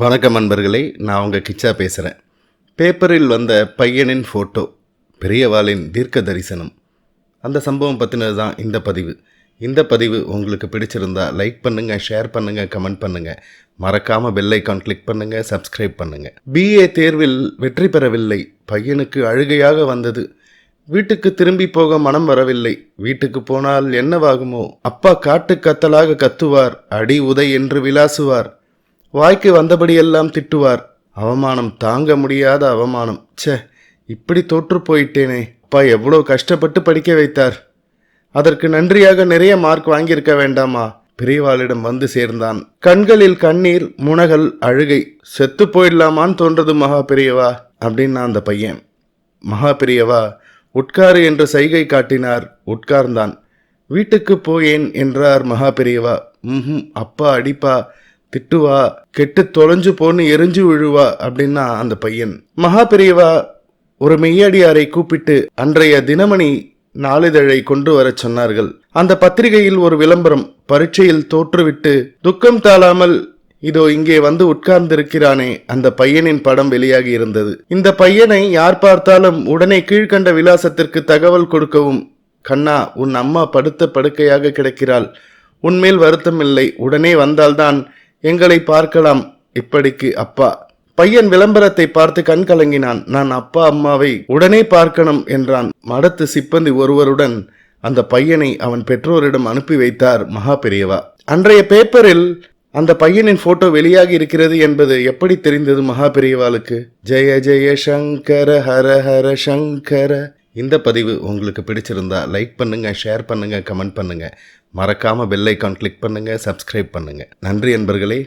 வணக்கம் நண்பர்களே, நான் உங்கள் கிச்சா பேசுகிறேன். பேப்பரில் வந்த பையனின் ஃபோட்டோ, பெரியவாளின் தீர்க்க தரிசனம், அந்த சம்பவம் பற்றினது தான் இந்த பதிவு. இந்த பதிவு உங்களுக்கு பிடிச்சிருந்தா லைக் பண்ணுங்கள், ஷேர் பண்ணுங்கள், கமெண்ட் பண்ணுங்கள். மறக்காமல் பெல் ஐக்கான் கிளிக் பண்ணுங்கள், சப்ஸ்கிரைப் பண்ணுங்கள். பிஏ தேர்வில் வெற்றி பெறவில்லை. பையனுக்கு அழுகையாக வந்தது. வீட்டுக்கு திரும்பி போக மனம் வரவில்லை. வீட்டுக்கு போனால் என்னவாகுமோ? அப்பா காட்டு கத்தலாக கத்துவார், அடி உதை என்று விளாசுவார், வாய்க்கு வந்தபடியெல்லாம் திட்டுவார். அவமானம் தாங்க முடியாத அவமானம். ச்சே, இப்படி தோற்று போயிட்டேனே. அப்பா எவ்வளோ கஷ்டப்பட்டு படிக்க வைத்தார். அதற்கு நன்றியாக நிறைய மார்க் வாங்கியிருக்க வேண்டாமா? பெரியவாளிடம் வந்து சேர்ந்தான். கண்களில் கண்ணீர், முனகல், அழுகை. செத்து போயிடலாமான்னு தோன்றது மகா பெரியவா அப்படின்னா அந்த பையன். மகா பெரியவா உட்காரு என்று சைகை காட்டினார். உட்கார்ந்தான். வீட்டுக்கு போயேன் என்றார் மகா பெரியவா. அப்பா அடிப்பா, திட்டுவா, கெட்டு தொலைஞ்சு போன்னு எரிஞ்சு விழுவா அப்படின்னா அந்த பையன். மகா பெரியவா ஒரு மெய்யடியாரை கூப்பிட்டு அன்றைய தினமணி நாளிதழை கொண்டு வர சொன்னார்கள். அந்த பத்திரிகையில் ஒரு விளம்பரம். பரீட்சையில் தோற்றுவிட்டு துக்கம் தாழாமல் இதோ இங்கே வந்து உட்கார்ந்திருக்கிறானே, அந்த பையனின் படம் வெளியாகி இருந்தது. இந்த பையனை யார் பார்த்தாலும் உடனே கீழ்கண்ட விலாசத்திற்கு தகவல் கொடுக்கவும். கண்ணா, உன் அம்மா படுத்த படுக்கையாக கிடக்கிறாள். உன்மேல் வருத்தம் இல்லை. உடனே வந்தால்தான் எங்களை பார்க்கலாம். இப்படிக்கு அப்பா. பையன் விளம்பரத்தை பார்த்து கண் கலங்கினான். நான் அப்பா அம்மாவை உடனே பார்க்கணும் என்றான். மடத்து சிப்பந்தி ஒருவருடன் அந்த பையனை அவன் பெற்றோரிடம் அனுப்பி வைத்தார் மகா பெரியவா. அன்றைய பேப்பரில் அந்த பையனின் போட்டோ வெளியாகி இருக்கிறது என்பது எப்படி தெரிந்தது மகா பெரியவாளுக்கு? ஜெய ஜெய சங்கர ஹர ஹர சங்கர. இந்த பதிவு உங்களுக்கு பிடிச்சிருந்தா லைக் பண்ணுங்க, ஷேர் பண்ணுங்க, கமெண்ட் பண்ணுங்க. மறக்காம பெல் ஐக்கான் கிளிக் பண்ணுங்க, சப்ஸ்கிரைப் பண்ணுங்க. நன்றி நண்பர்களே.